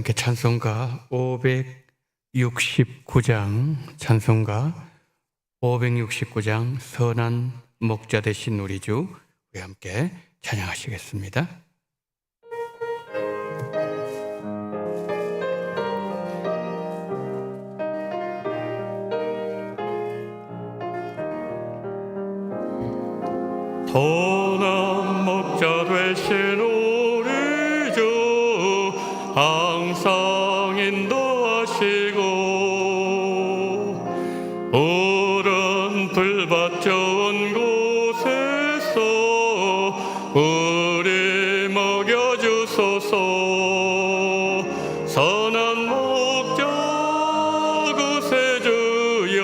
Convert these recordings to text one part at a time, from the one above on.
함께 찬송가 569장 찬송가 569장 선한 목자 되신 우리 주, 우리 함께 찬양하시겠습니다. 선한 목자 되신 우리 주, 항상 인도하시고 푸른 풀밭 좋은 곳에서 우리 먹여주소서. 선한 목자 구세주여,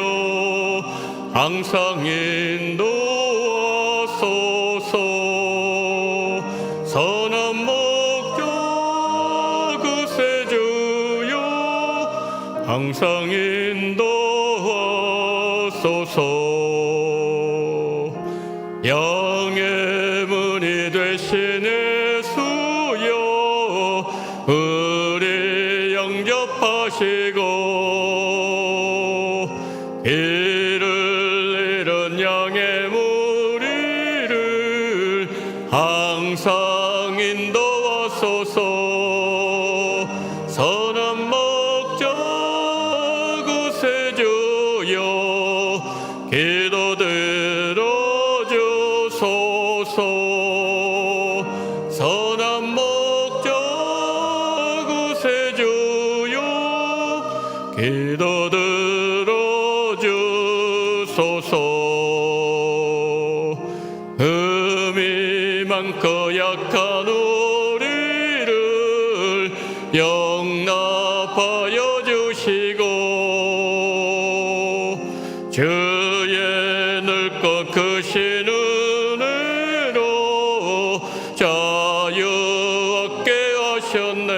항상 인도하소서. 선한 목자 구세주여, 항상 인도하소서. 영의 문이 되신 예수여, 우리 영접하시고 길을 잃은 양의 무리를 항상 인도하소서. 선한 목자 구세주여, 기도 들어주소서. 선한 목자 구세주여, 기도 들어주소서. 흠이 많고 약한 우리를 용납하여 주시고 주의 넓고 크신 은혜로 자유 얻게 하셨네.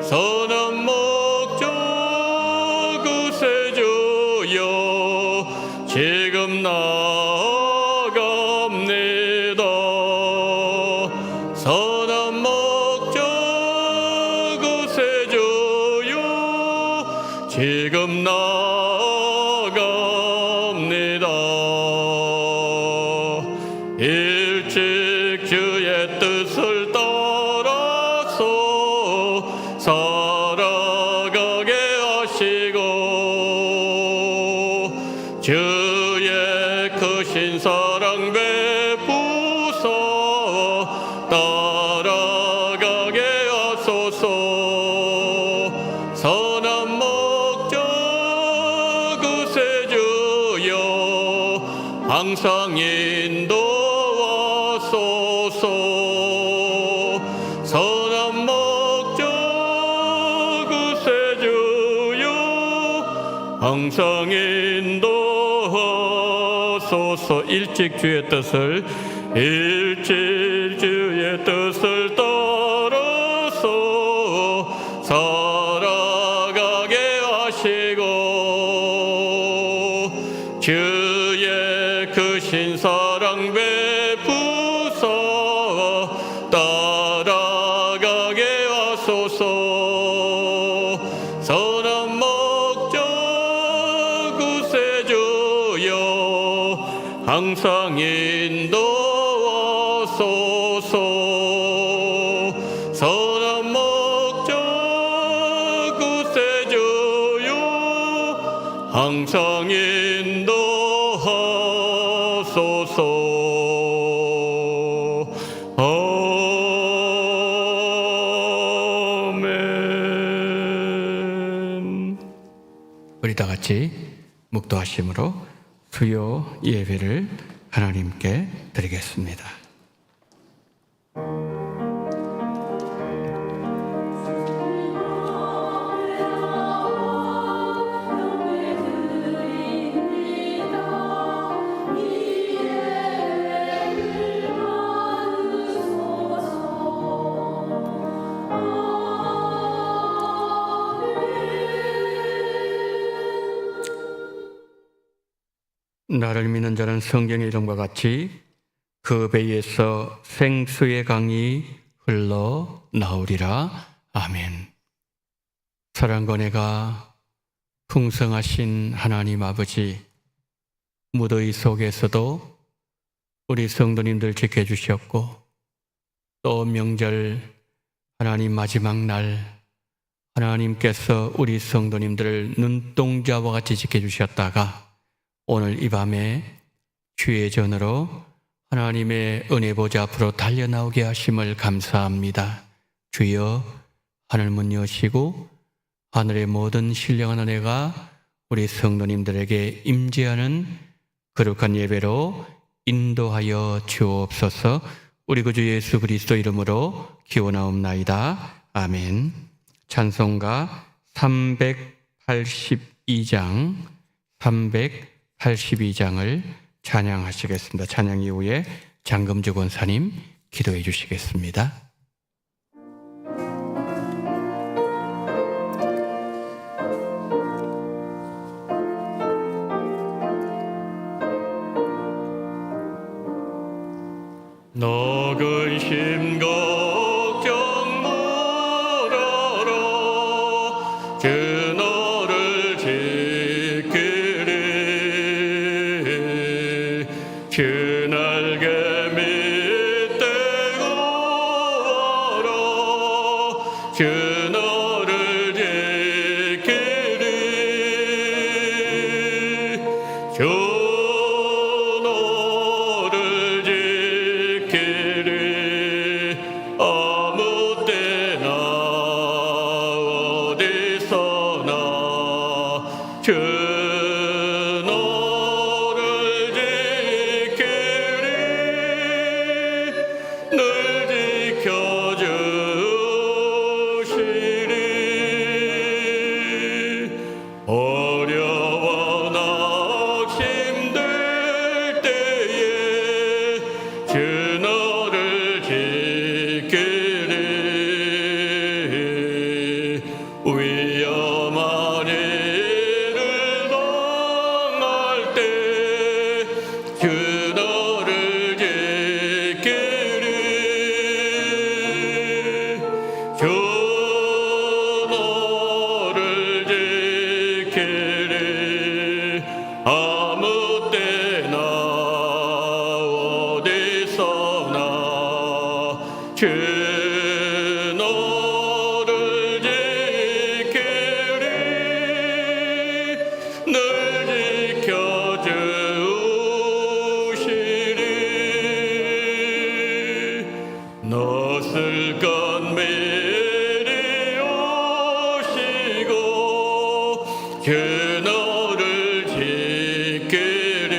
선한 목자 구세주여, 지금 나아갑니다. 선한 목자 구세주여, 지금 나아갑니다. 일찍 주의 뜻을 따라서 살아가게 하시고 주의 크신 사랑 베푸사 따라가게 하소서. 선한 목자 구세주여, 항상 인도하소서. 선한 목자 구세주여, 항상 인도하소서. 일찍 주의 뜻을 따라서 살아가게 하시고 주의 크신 사랑 베푸사 따라가게 하소서. 선한 목자 구세주여, 항상 인도하소서. 선한 목자 구세주여, 항상 인도하소서. 아멘. 우리 다 같이 묵도하심으로 수요 예배를 하나님께 드리겠습니다. 나를 믿는 자는 성경의 이름과 같이 그 배에서 생수의 강이 흘러나오리라. 아멘. 사랑과 은혜가 풍성하신 하나님 아버지, 무더위 속에서도 우리 성도님들 지켜주셨고, 또 명절 하나님 마지막 날 하나님께서 우리 성도님들을 눈동자와 같이 지켜주셨다가 오늘 이 밤에 주의 전으로 하나님의 은혜 보좌 앞으로 달려나오게 하심을 감사합니다. 주여, 하늘문 여시고 하늘의 모든 신령한 은혜가 우리 성도님들에게 임재하는 거룩한 예배로 인도하여 주옵소서. 우리 구주 예수 그리스도 이름으로 기원하옵나이다. 아멘. 찬송가 382장을 찬양하시겠습니다. 찬양 이후에 장금주 권사님 기도해 주시겠습니다. 너 근심 걱정 말아라. 주 너를 지키리. 주 날개 밑에 거하라. 주 너를 지키리. 주 아무 때나 어디서나 주 너를 지키리. 늘 지켜주시리. 어려워 낙심될 때에 주 너를 지키리. 위험한 일을 당할 때 주 너를 지키리. 주 너를 지키리. 아무 때나 어디서나 주 너를 지키리. 늘 지켜주시리. 낯설 것 미리 오시고 주 너를 지키리.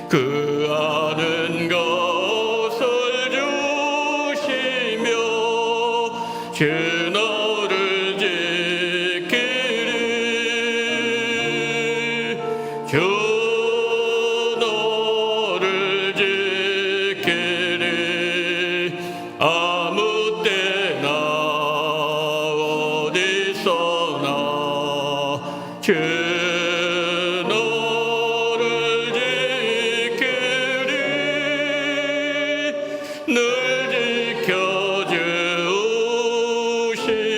그 아는 것을 주시며 주 너를 지키리. 주 너를 지키리. 아무 때나 어디서나 주 너를 지키리. 늘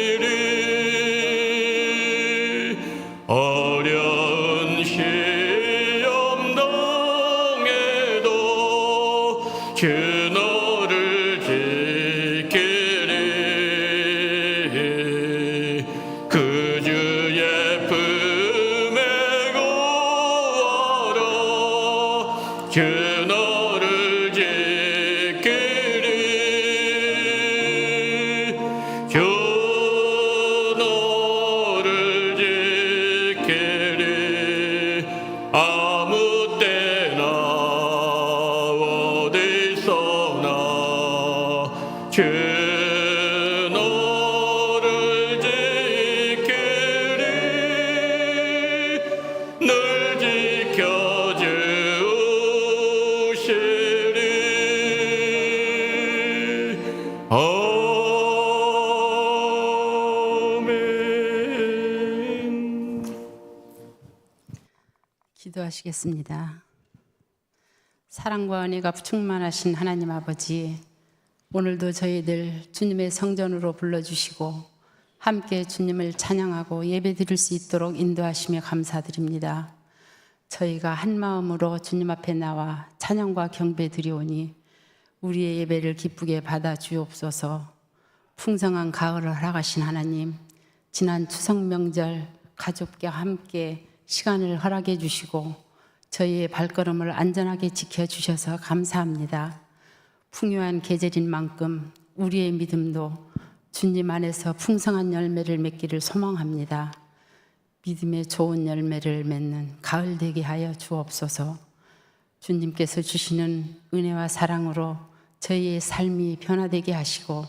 지켜주시리. 어려운 시험 당해도 주 너를 지키리. 그 주의 품에 거하라. 주 너를 지키리. 주 너를 지키리. 아무 때나 어디서나 주 너를 지키리. 늘 지켜주시리. 아멘. 기도하시겠습니다. 사랑과 은혜가 충만하신 하나님 아버지, 오늘도 저희들 주님의 성전으로 불러주시고 함께 주님을 찬양하고 예배드릴 수 있도록 인도하시며 감사드립니다. 저희가 한 마음으로 주님 앞에 나와 찬양과 경배 드리오니 우리의 예배를 기쁘게 받아 주옵소서. 풍성한 가을을 허락하신 하나님, 지난 추석 명절 가족과 함께 시간을 허락해 주시고 저희의 발걸음을 안전하게 지켜주셔서 감사합니다. 풍요한 계절인 만큼 우리의 믿음도 주님 안에서 풍성한 열매를 맺기를 소망합니다. 믿음의 좋은 열매를 맺는 가을 되게 하여 주옵소서. 주님께서 주시는 은혜와 사랑으로 저희의 삶이 변화되게 하시고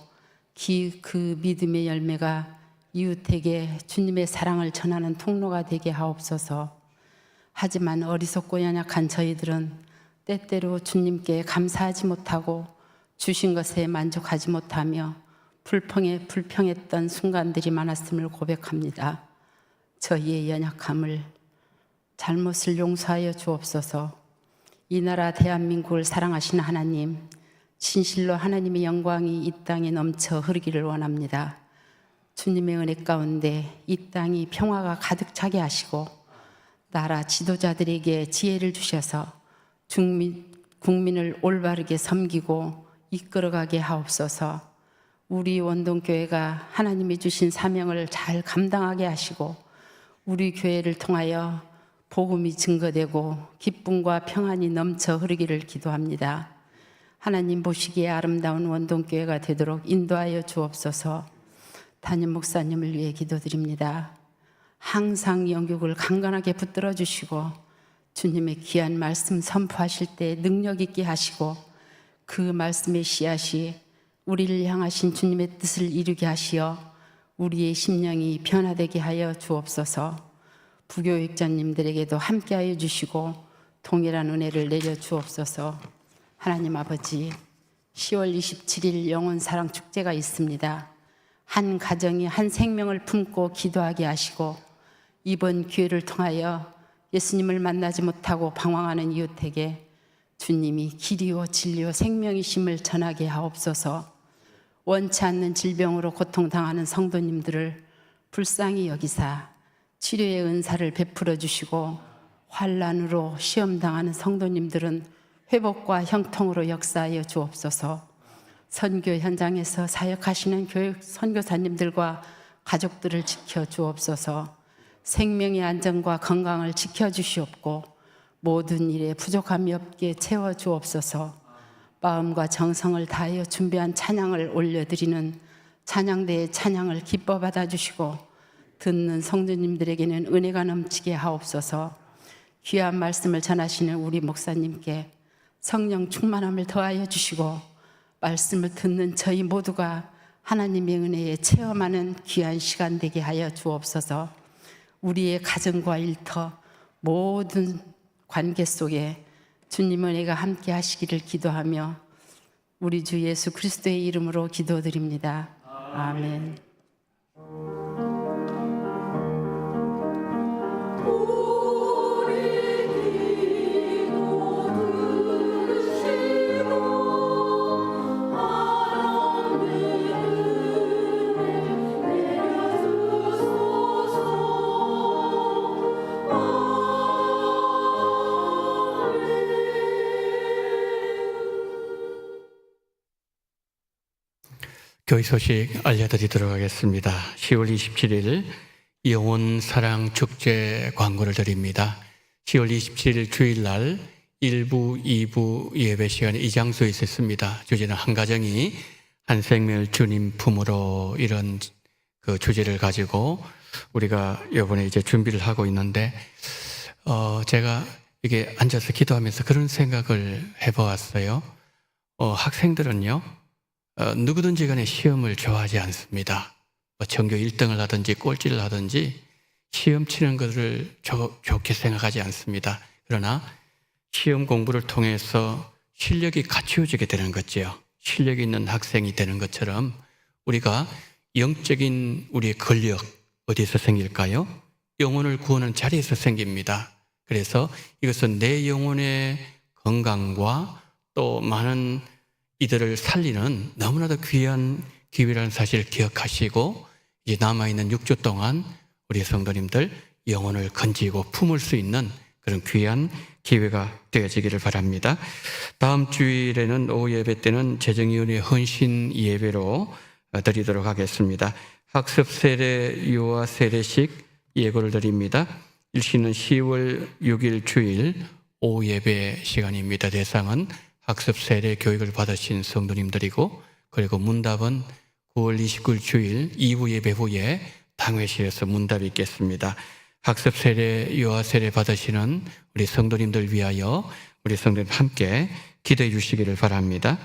그 믿음의 열매가 이웃에게 주님의 사랑을 전하는 통로가 되게 하옵소서. 하지만 어리석고 연약한 저희들은 때때로 주님께 감사하지 못하고 주신 것에 만족하지 못하며 불평했던 순간들이 많았음을 고백합니다. 저희의 연약함을, 잘못을 용서하여 주옵소서. 이 나라 대한민국을 사랑하시는 하나님, 진실로 하나님의 영광이 이 땅에 넘쳐 흐르기를 원합니다. 주님의 은혜 가운데 이 땅이 평화가 가득 차게 하시고 나라 지도자들에게 지혜를 주셔서 국민을 올바르게 섬기고 이끌어가게 하옵소서. 우리 원동교회가 하나님이 주신 사명을 잘 감당하게 하시고 우리 교회를 통하여 복음이 증거되고 기쁨과 평안이 넘쳐 흐르기를 기도합니다. 하나님 보시기에 아름다운 원동교회가 되도록 인도하여 주옵소서. 담임 목사님을 위해 기도드립니다. 항상 영육을 강건하게 붙들어 주시고 주님의 귀한 말씀 선포하실 때 능력 있게 하시고 그 말씀의 씨앗이 우리를 향하신 주님의 뜻을 이루게 하시어 우리의 심령이 변화되게 하여 주옵소서. 부교육자님들에게도 함께하여 주시고 동일한 은혜를 내려 주옵소서. 하나님 아버지, 10월 27일 영혼사랑 축제가 있습니다. 한 가정이 한 생명을 품고 기도하게 하시고 이번 기회를 통하여 예수님을 만나지 못하고 방황하는 이웃에게 주님이 길이요 진리요 생명이심을 전하게 하옵소서. 원치 않는 질병으로 고통당하는 성도님들을 불쌍히 여기사 치료의 은사를 베풀어 주시고 환난으로 시험당하는 성도님들은 회복과 형통으로 역사하여 주옵소서. 선교 현장에서 사역하시는 교육 선교사님들과 가족들을 지켜 주옵소서. 생명의 안전과 건강을 지켜주시옵고 모든 일에 부족함이 없게 채워주옵소서. 마음과 정성을 다하여 준비한 찬양을 올려드리는 찬양대의 찬양을 기뻐 받아주시고 듣는 성도님들에게는 은혜가 넘치게 하옵소서. 귀한 말씀을 전하시는 우리 목사님께 성령 충만함을 더하여 주시고 말씀을 듣는 저희 모두가 하나님의 은혜에 체험하는 귀한 시간 되게 하여 주옵소서. 우리의 가정과 일터 모든 관계 속에 주님 은혜가 함께 하시기를 기도하며 우리 주 예수 그리스도의 이름으로 기도드립니다. 아멘. 교회 소식 알려드리도록 하겠습니다. 10월 27일 영혼 사랑 축제 광고를 드립니다. 10월 27일 주일날 1부, 2부 예배 시간에 이 장소에 있었습니다. 주제는 한 가정이 한 생명을 주님 품으로, 이런 그 주제를 가지고 우리가 이번에 이제 준비를 하고 있는데 제가 이게 앉아서 기도하면서 그런 생각을 해보았어요. 학생들은요, 누구든지 간에 시험을 좋아하지 않습니다. 전교 1등을 하든지 꼴찌를 하든지 시험 치는 것을 좋게 생각하지 않습니다. 그러나 시험 공부를 통해서 실력이 갖추어지게 되는 거죠. 실력이 있는 학생이 되는 것처럼 우리가 영적인 우리의 권력 어디에서 생길까요? 영혼을 구하는 자리에서 생깁니다. 그래서 이것은 내 영혼의 건강과 또 많은 이들을 살리는 너무나도 귀한 기회라는 사실을 기억하시고 이제 남아있는 6주 동안 우리 성도님들 영혼을 건지고 품을 수 있는 그런 귀한 기회가 되어지기를 바랍니다. 다음 주일에는 오후 예배 때는 재정위원회 헌신 예배로 드리도록 하겠습니다. 학습 세례, 유아 세례식 예고를 드립니다. 일시는 10월 6일 주일 오후 예배 시간입니다. 대상은 학습 세례 교육을 받으신 성도님들이고, 그리고 문답은 9월 29일 주일 2부 예배 후에 당회실에서 문답이 있겠습니다. 학습 세례, 유아 세례 받으시는 우리 성도님들 위하여 우리 성도님 함께 기도해 주시기를 바랍니다.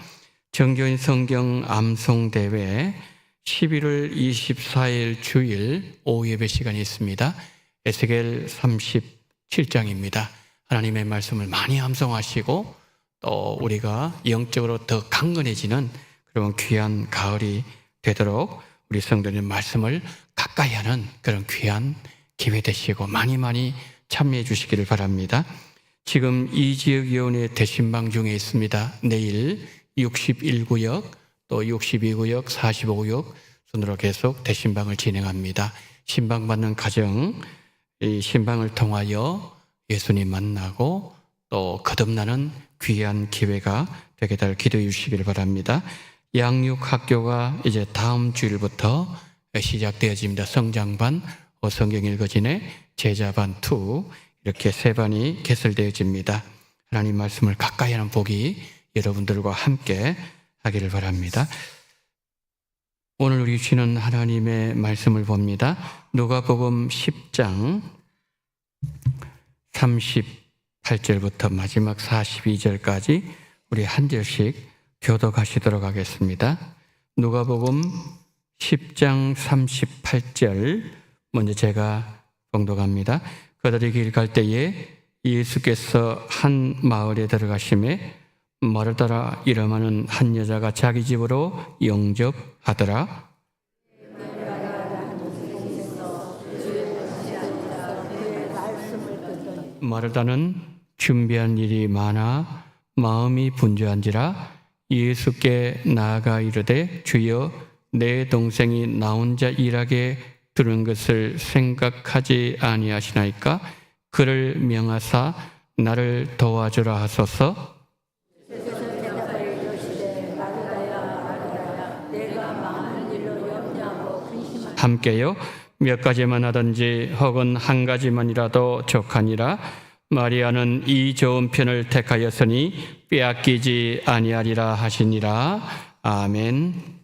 정교인 성경 암송 대회 11월 24일 주일 오후 예배 시간이 있습니다. 에스겔 37장입니다. 하나님의 말씀을 많이 암송하시고 또 우리가 영적으로 더 강건해지는 그런 귀한 가을이 되도록 우리 성도님 말씀을 가까이 하는 그런 귀한 기회 되시고 많이 참여해 주시기를 바랍니다. 지금 이 지역위원회 대신방 중에 있습니다. 내일 61구역 또 62구역 45구역 순으로 계속 대신방을 진행합니다. 신방받는 가정, 이 신방을 통하여 예수님 만나고 또 거듭나는 귀한 기회가 되게 될 기도해 주시기를 바랍니다. 양육학교가 이제 다음 주일부터 시작되어집니다. 성장반, 성경 읽어지네, 제자반 2 이렇게 세 반이 개설되어집니다. 하나님 말씀을 가까이 하는 복이 여러분들과 함께 하기를 바랍니다. 오늘 우리 주시는 하나님의 말씀을 봅니다. 누가복음 10장 38절부터 마지막 42절까지 우리 한 절씩 교독하시도록 하겠습니다. 누가복음 10장 38절 먼저 제가 봉독합니다. 그들이 길 갈 때에 예수께서 한 마을에 들어가심에 마르다라 이름하는 한 여자가 자기 집으로 영접하더라. 마르다는 준비한 일이 많아 마음이 분주한지라 예수께 나아가 이르되 주여 내 동생이 나 혼자 일하게 들은 것을 생각하지 아니하시나이까? 그를 명하사 나를 도와주라 하소서. 함께요. 몇 가지만 하든지 혹은 한 가지만이라도 족하니라. 마리아는 이 좋은 편을 택하였으니 빼앗기지 아니하리라 하시니라. 아멘.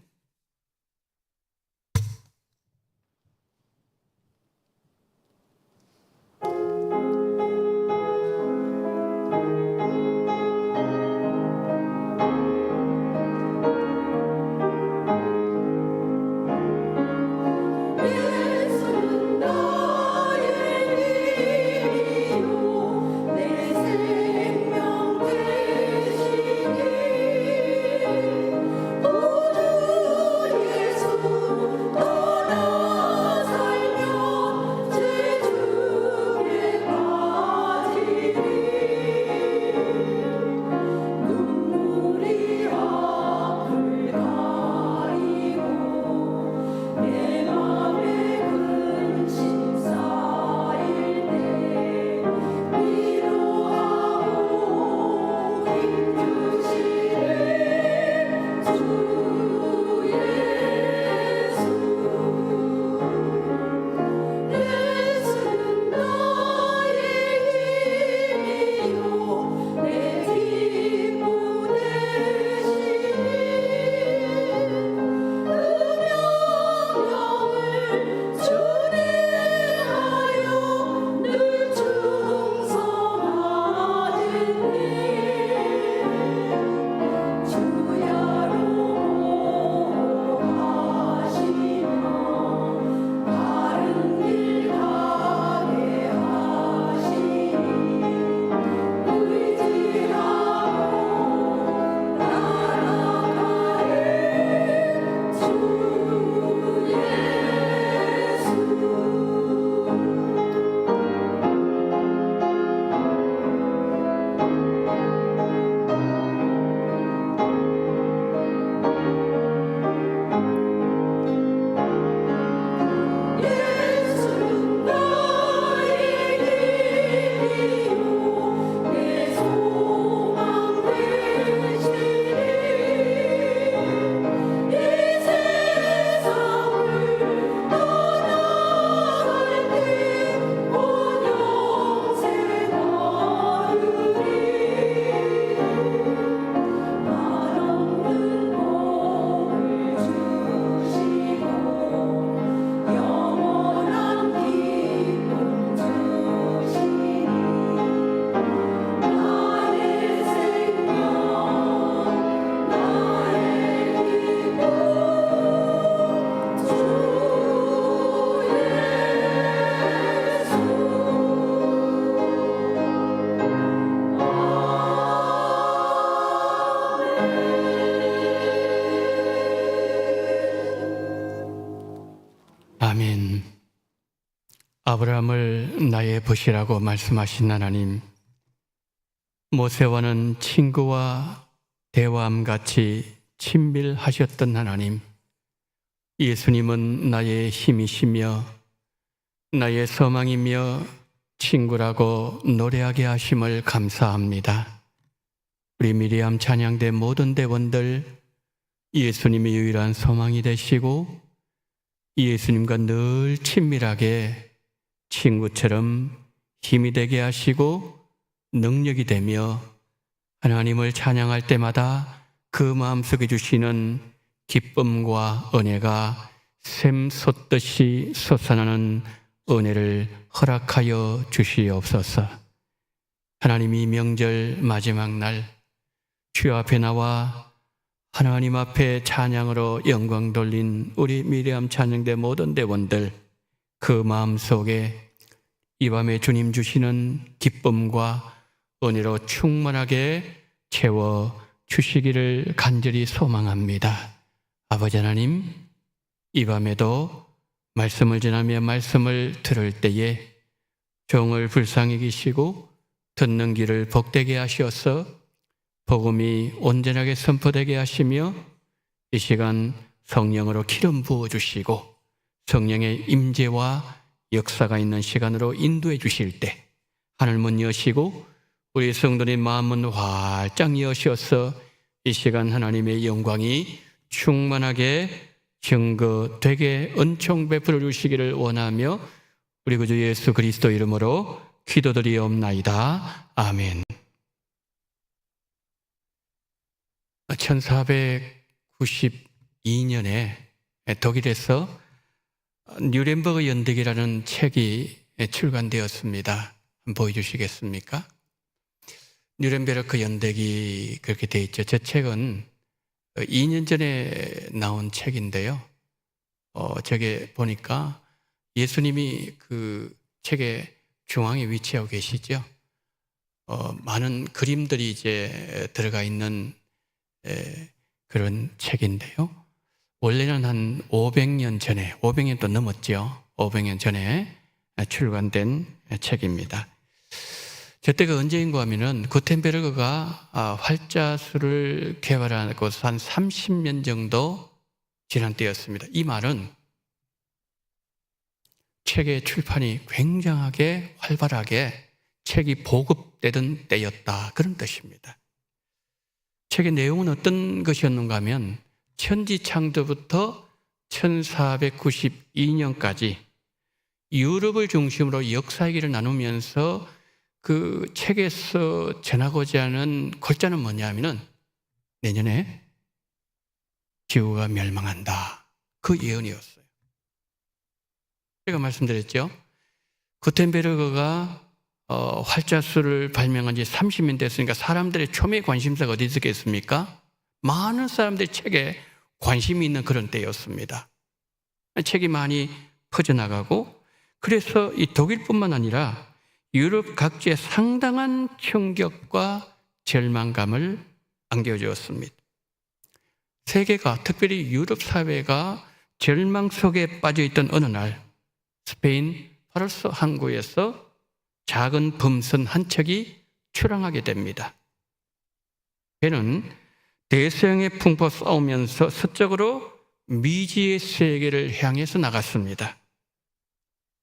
아브라함을 나의 벗이라고 말씀하신 하나님, 모세와는 친구와 대화함같이 친밀하셨던 하나님, 예수님은 나의 힘이시며 나의 소망이며 친구라고 노래하게 하심을 감사합니다. 우리 미리암 찬양대 모든 대원들, 예수님이 유일한 소망이 되시고 예수님과 늘 친밀하게 친구처럼 힘이 되게 하시고 능력이 되며 하나님을 찬양할 때마다 그 마음속에 주시는 기쁨과 은혜가 샘솟듯이 솟아나는 은혜를 허락하여 주시옵소서. 하나님이 명절 마지막 날 주 앞에 나와 하나님 앞에 찬양으로 영광 돌린 우리 미리암 찬양대 모든 대원들, 그 마음속에 이 밤에 주님 주시는 기쁨과 은혜로 충만하게 채워 주시기를 간절히 소망합니다. 아버지 하나님, 이 밤에도 말씀을 전하며 말씀을 들을 때에 종을 불쌍히 여기시고 듣는 귀를 복되게 하시어서 복음이 온전하게 선포되게 하시며 이 시간 성령으로 기름 부어주시고 성령의 임재와 역사가 있는 시간으로 인도해 주실 때 하늘문 여시고 우리 성도의 마음은 활짝 여시어서 이 시간 하나님의 영광이 충만하게 증거되게 은총 베풀어 주시기를 원하며 우리 구주 예수 그리스도 이름으로 기도드리옵나이다. 아멘. 1492년에 독일에서 뉴렌버그 연대기라는 책이 출간되었습니다. 한번 보여주시겠습니까? 뉴렌베르크 연대기 그렇게 되어 있죠. 저 책은 2년 전에 나온 책인데요. 저게 보니까 예수님이 그 책의 중앙에 위치하고 계시죠. 많은 그림들이 이제 들어가 있는 그런 책인데요. 원래는 한 500년 전에, 500년도 넘었죠. 500년 전에 출간된 책입니다. 저때가 언제인가 하면은 구텐베르그가 활자술을 개발하고서 한 30년 정도 지난 때였습니다. 이 말은 책의 출판이 굉장하게 활발하게 책이 보급되던 때였다, 그런 뜻입니다. 책의 내용은 어떤 것이었는가 하면 천지창조부터 1492년까지 유럽을 중심으로 역사 얘기를 나누면서 그 책에서 전하고자 하는 골자는 뭐냐면은 내년에 지구가 멸망한다, 그 예언이었어요. 제가 말씀드렸죠. 구텐베르그가 활자술을 발명한 지 30년 됐으니까 사람들의 초미의 관심사가 어디 있었겠습니까? 많은 사람들이 책에 관심이 있는 그런 때였습니다. 책이 많이 퍼져나가고, 그래서 이 독일뿐만 아니라 유럽 각지에 상당한 충격과 절망감을 안겨주었습니다. 세계가, 특별히 유럽 사회가 절망 속에 빠져있던 어느 날, 스페인 파르스 항구에서 작은 범선 한 척이 출항하게 됩니다. 배는 대서양의 풍파 싸우면서 서쪽으로 미지의 세계를 향해서 나갔습니다.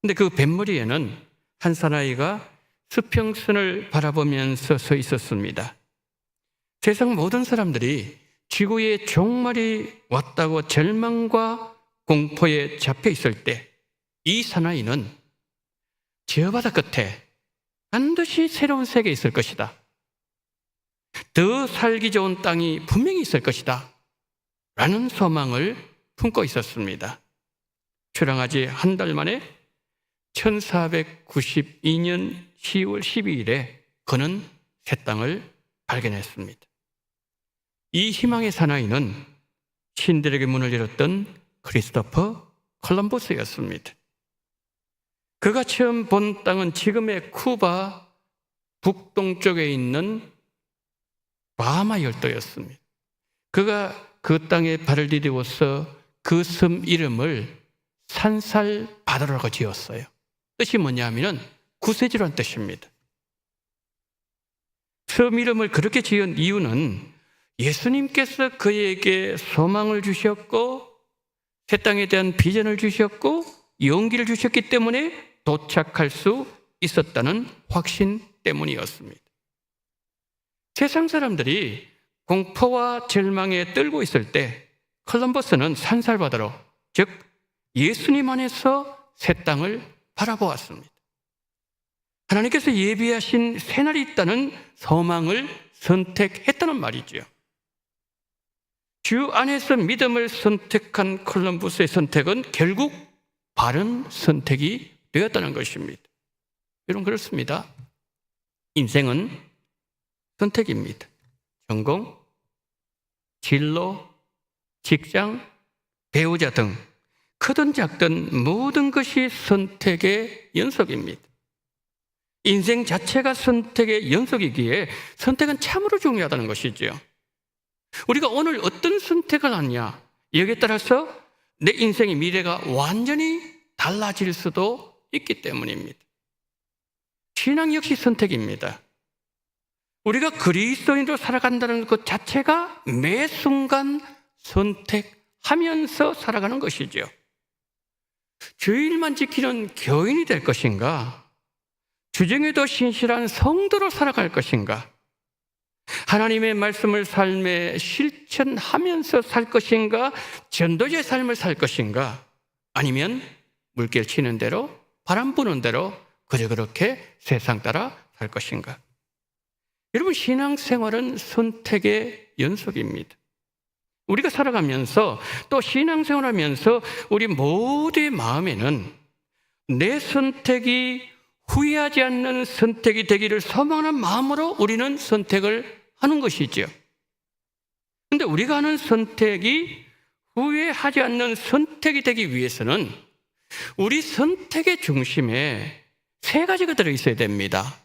근데 그 뱃머리에는 한 사나이가 수평선을 바라보면서 서 있었습니다. 세상 모든 사람들이 지구의 종말이 왔다고 절망과 공포에 잡혀 있을 때 이 사나이는 저 바다 끝에 반드시 새로운 세계에 있을 것이다, 더 살기 좋은 땅이 분명히 있을 것이다 라는 소망을 품고 있었습니다. 출항하지 한 달 만에 1492년 10월 12일에 그는 새 땅을 발견했습니다. 이 희망의 사나이는 신들에게 문을 열었던 크리스토퍼 콜럼버스였습니다. 그가 처음 본 땅은 지금의 쿠바 북동쪽에 있는 바하마 열도였습니다. 그가 그 땅에 발을 디디고서 그 섬 이름을 산살 바다라고 지었어요. 뜻이 뭐냐 하면 구세주란 뜻입니다. 섬 이름을 그렇게 지은 이유는 예수님께서 그에게 소망을 주셨고 새 땅에 대한 비전을 주셨고 용기를 주셨기 때문에 도착할 수 있었다는 확신 때문이었습니다. 세상 사람들이 공포와 절망에 떨고 있을 때 콜럼버스는 산살바다로, 즉 예수님 안에서 새 땅을 바라보았습니다. 하나님께서 예비하신 새날이 있다는 소망을 선택했다는 말이죠. 주 안에서 믿음을 선택한 콜럼버스의 선택은 결국 바른 선택이 되었다는 것입니다. 여러분, 그렇습니다. 인생은 선택입니다. 전공, 진로, 직장, 배우자 등 크든 작든 모든 것이 선택의 연속입니다. 인생 자체가 선택의 연속이기에 선택은 참으로 중요하다는 것이죠. 우리가 오늘 어떤 선택을 하냐, 여기에 따라서 내 인생의 미래가 완전히 달라질 수도 있기 때문입니다. 신앙 역시 선택입니다. 우리가 그리스도인으로 살아간다는 것 자체가 매 순간 선택하면서 살아가는 것이죠. 주일만 지키는 교인이 될 것인가? 주중에도 신실한 성도로 살아갈 것인가? 하나님의 말씀을 삶에 실천하면서 살 것인가? 전도자의 삶을 살 것인가? 아니면 물결 치는 대로, 바람 부는 대로 그저 그렇게 세상 따라 살 것인가? 여러분, 신앙생활은 선택의 연속입니다. 우리가 살아가면서 또 신앙생활하면서 우리 모두의 마음에는 내 선택이 후회하지 않는 선택이 되기를 소망하는 마음으로 우리는 선택을 하는 것이죠. 그런데 우리가 하는 선택이 후회하지 않는 선택이 되기 위해서는 우리 선택의 중심에 세 가지가 들어있어야 됩니다.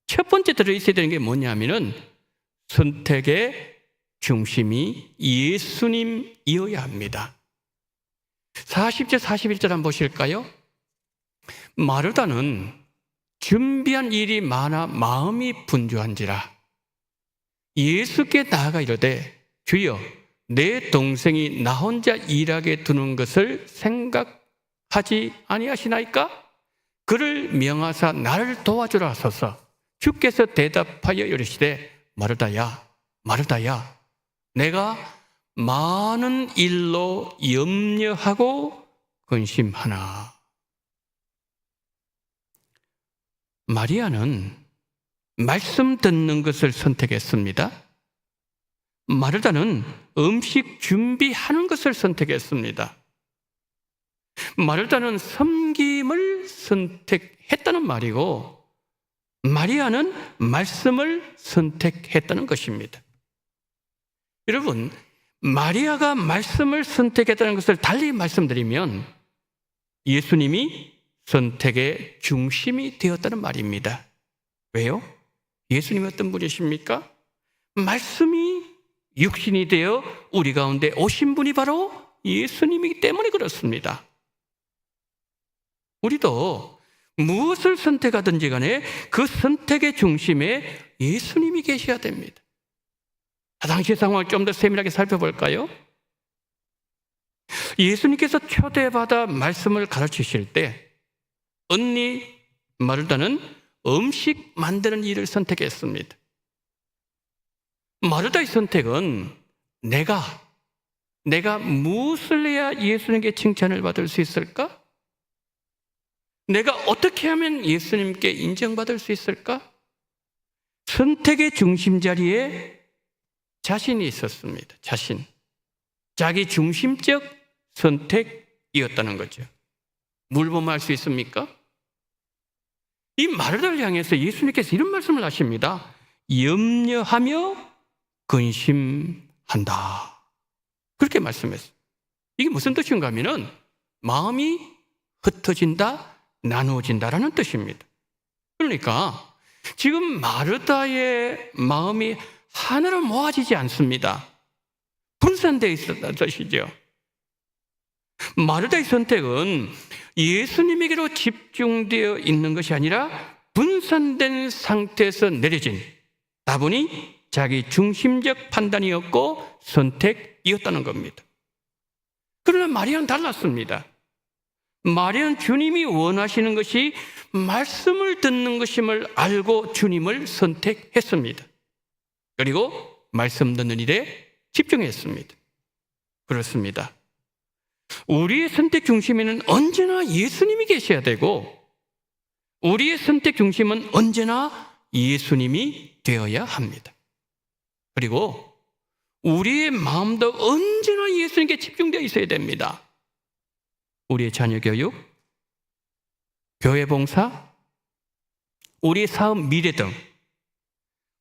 첫 번째 들어있어야 되는 게 뭐냐면은 선택의 중심이 예수님이어야 합니다. 40절 41절 한번 보실까요? 마르다는 준비한 일이 많아 마음이 분주한지라 예수께 나아가 이르되 주여 내 동생이 나 혼자 일하게 두는 것을 생각하지 아니하시나이까? 그를 명하사 나를 도와주라 하소서. 주께서 대답하여 이르시되 마르다야 마르다야 내가 많은 일로 염려하고 근심하나. 마리아는 말씀 듣는 것을 선택했습니다. 마르다는 음식 준비하는 것을 선택했습니다. 마르다는 섬김을 선택했다는 말이고 마리아는 말씀을 선택했다는 것입니다. 여러분, 마리아가 말씀을 선택했다는 것을 달리 말씀드리면 예수님이 선택의 중심이 되었다는 말입니다. 왜요? 예수님이 어떤 분이십니까? 말씀이 육신이 되어 우리 가운데 오신 분이 바로 예수님이기 때문에 그렇습니다. 우리도 무엇을 선택하든지 간에 그 선택의 중심에 예수님이 계셔야 됩니다. 당시의 상황을 좀 더 세밀하게 살펴볼까요? 예수님께서 초대받아 말씀을 가르치실 때 언니 마르다는 음식 만드는 일을 선택했습니다. 마르다의 선택은 내가 무엇을 해야 예수님께 칭찬을 받을 수 있을까? 내가 어떻게 하면 예수님께 인정받을 수 있을까? 선택의 중심 자리에 자신이 있었습니다. 자기 중심적 선택이었다는 거죠. 뭘 보면 알 수 있습니까? 이 마르다를 향해서 예수님께서 이런 말씀을 하십니다. 염려하며 근심한다. 그렇게 말씀했어요. 이게 무슨 뜻인가 하면은 마음이 흩어진다, 나누어진다라는 뜻입니다. 그러니까 지금 마르다의 마음이 하나로 모아지지 않습니다. 분산되어 있었다는 뜻이죠. 마르다의 선택은 예수님에게로 집중되어 있는 것이 아니라 분산된 상태에서 내려진 다분히 자기 중심적 판단이었고 선택이었다는 겁니다. 그러나 마리아는 달랐습니다. 마리아는 주님이 원하시는 것이 말씀을 듣는 것임을 알고 주님을 선택했습니다. 그리고 말씀 듣는 일에 집중했습니다. 그렇습니다. 우리의 선택 중심에는 언제나 예수님이 계셔야 되고 우리의 선택 중심은 언제나 예수님이 되어야 합니다. 그리고 우리의 마음도 언제나 예수님께 집중되어 있어야 됩니다. 우리의 자녀 교육, 교회 봉사, 우리의 사업 미래 등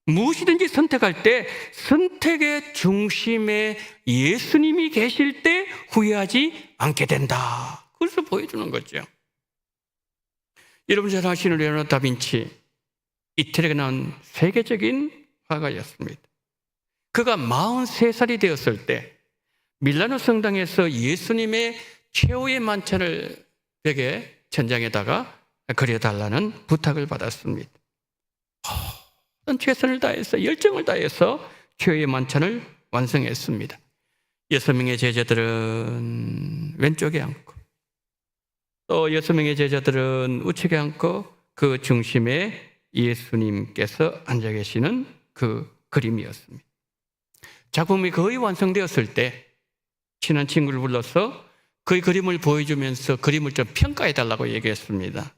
무엇이든지 선택할 때 선택의 중심에 예수님이 계실 때 후회하지 않게 된다. 그래서 보여주는 거죠. 여러분 잘 아시는 레오나르도 다빈치, 이태리가 나온 세계적인 화가였습니다. 그가 43살이 되었을 때 밀라노 성당에서 예수님의 최후의 만찬을 벽에 천장에다가 그려달라는 부탁을 받았습니다. 최선을 다해서 열정을 다해서 최후의 만찬을 완성했습니다. 6명의 제자들은 왼쪽에 앉고 또 6명의 제자들은 우측에 앉고 그 중심에 예수님께서 앉아 계시는 그 그림이었습니다. 작품이 거의 완성되었을 때 친한 친구를 불러서 그 그림을 보여주면서 그림을 좀 평가해 달라고 얘기했습니다.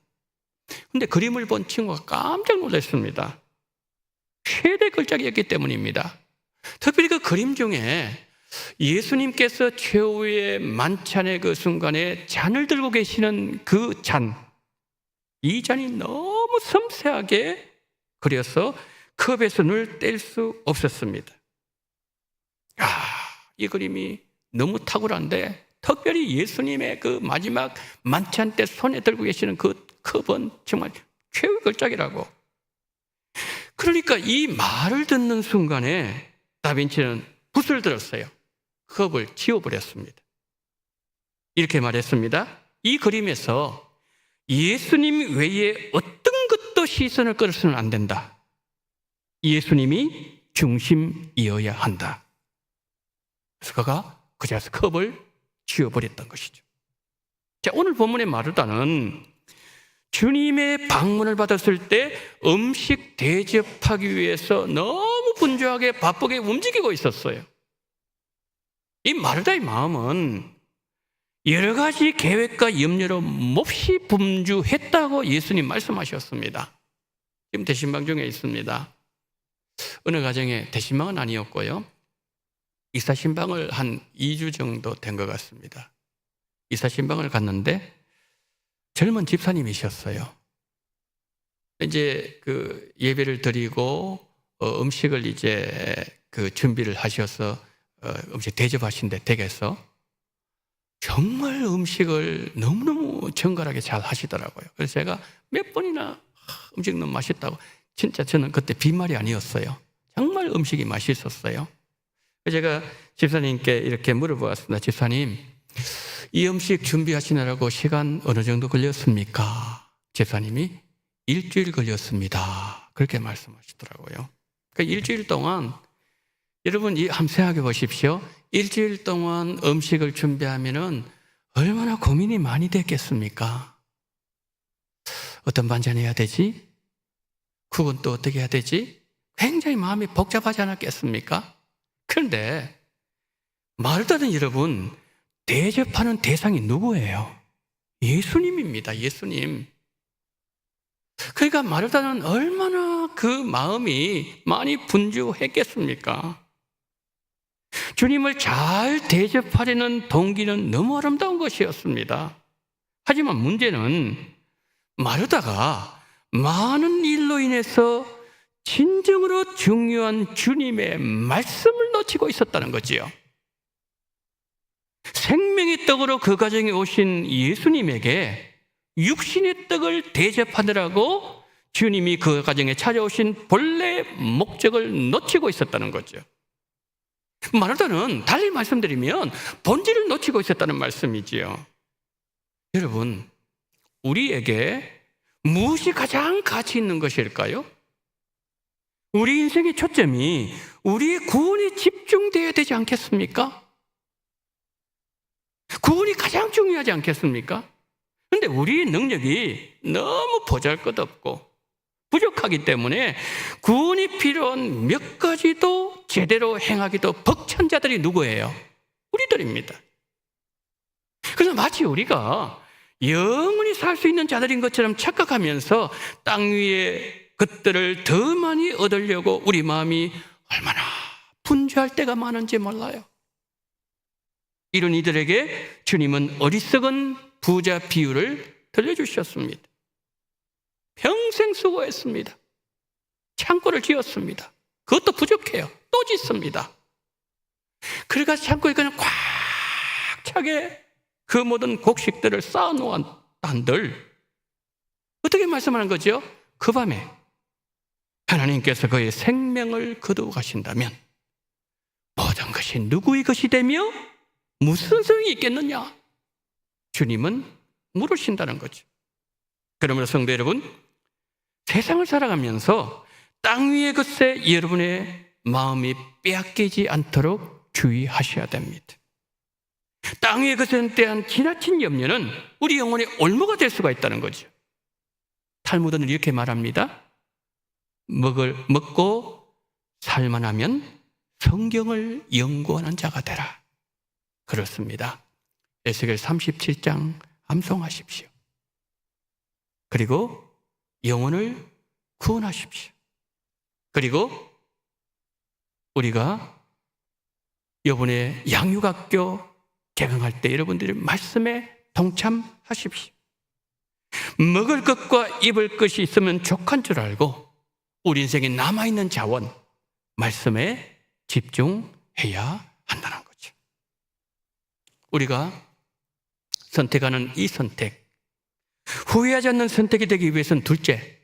그런데 그림을 본 친구가 깜짝 놀랐습니다. 최대 걸작이었기 때문입니다. 특별히 그 그림 중에 예수님께서 최후의 만찬의 그 순간에 잔을 들고 계시는 그 잔, 이 잔이 너무 섬세하게 그려서 컵에서 눈을 뗄 수 없었습니다. 이 그림이 너무 탁월한데 특별히 예수님의 그 마지막 만찬 때 손에 들고 계시는 그 컵은 정말 최후의 걸작이라고. 그러니까 이 말을 듣는 순간에 다빈치는 붓을 들었어요. 컵을 지워버렸습니다. 이렇게 말했습니다. 이 그림에서 예수님 외에 어떤 것도 시선을 끌어서는 안 된다. 예수님이 중심이어야 한다. 그래서 그가 그 자리에서 컵을 지워버렸던 것이죠. 자, 오늘 본문의 마르다는 주님의 방문을 받았을 때 음식 대접하기 위해서 너무 분주하게 바쁘게 움직이고 있었어요. 이 마르다의 마음은 여러 가지 계획과 염려로 몹시 분주했다고 예수님 말씀하셨습니다. 지금 대신방 중에 있습니다. 어느 가정에 대신방은 아니었고요. 이사신방을 한 2주 정도 된 것 같습니다. 이사신방을 갔는데 젊은 집사님이셨어요. 이제 그 예배를 드리고 음식을 이제 그 준비를 하셔서 음식 대접하신데 댁에서 정말 음식을 너무너무 정갈하게 잘 하시더라고요. 그래서 제가 몇 번이나 음식 너무 맛있다고, 진짜 저는 그때 빈말이 아니었어요. 정말 음식이 맛있었어요. 제가 집사님께 이렇게 물어보았습니다. 집사님, 이 음식 준비하시느라고 시간 어느 정도 걸렸습니까? 집사님이 일주일 걸렸습니다. 그렇게 말씀하시더라고요. 그러니까 일주일 동안, 여러분 한번 생각해 보십시오. 일주일 동안 음식을 준비하면은 얼마나 고민이 많이 됐겠습니까? 어떤 반찬 해야 되지? 국은 또 어떻게 해야 되지? 굉장히 마음이 복잡하지 않았겠습니까? 그런데 마르다는 여러분, 대접하는 대상이 누구예요? 예수님입니다. 예수님. 그러니까 마르다는 얼마나 그 마음이 많이 분주했겠습니까? 주님을 잘 대접하려는 동기는 너무 아름다운 것이었습니다. 하지만 문제는 마르다가 많은 일로 인해서 진정으로 중요한 주님의 말씀을 놓치고 있었다는 거지요. 생명의 떡으로 그 가정에 오신 예수님에게 육신의 떡을 대접하느라고 주님이 그 가정에 찾아오신 본래 목적을 놓치고 있었다는 거죠. 마르다는 달리 말씀드리면 본질을 놓치고 있었다는 말씀이지요. 여러분, 우리에게 무엇이 가장 가치 있는 것일까요? 우리 인생의 초점이 우리의 구원에 집중되어야 되지 않겠습니까? 구원이 가장 중요하지 않겠습니까? 그런데 우리의 능력이 너무 보잘것없고 부족하기 때문에 구원이 필요한 몇 가지도 제대로 행하기도 벅찬 자들이 누구예요? 우리들입니다. 그래서 마치 우리가 영원히 살 수 있는 자들인 것처럼 착각하면서 땅 위의 것들을 더 많이 얻으려고 우리 마음이 얼마나 분주할 때가 많은지 몰라요. 이런 이들에게 주님은 어리석은 부자 비유를 들려주셨습니다. 평생 수고했습니다. 창고를 지었습니다. 그것도 부족해요. 또 짓습니다. 그래가 창고에 그냥 꽉 차게 그 모든 곡식들을 쌓아놓은 한들 어떻게 말씀하는 거죠? 그 밤에 하나님께서 그의 생명을 거두어 가신다면 모든 것이 누구의 것이 되며 무슨 소용이 있겠느냐? 주님은 물으신다는 거죠. 그러므로 성도 여러분, 세상을 살아가면서 땅 위의 것에 여러분의 마음이 빼앗기지 않도록 주의하셔야 됩니다. 땅 위의 것에 대한 지나친 염려는 우리 영혼의 올무가 될 수가 있다는 거죠. 탈무드는 이렇게 말합니다. 먹고 살만하면 성경을 연구하는 자가 되라. 그렇습니다. 에스겔 37장 암송하십시오. 그리고 영혼을 구원하십시오. 그리고 우리가 이번에 양육학교 개강할 때 여러분들이 말씀에 동참하십시오. 먹을 것과 입을 것이 있으면 족한 줄 알고 우리 인생에 남아있는 자원, 말씀에 집중해야 한다는 거죠. 우리가 선택하는 이 선택, 후회하지 않는 선택이 되기 위해서는 둘째,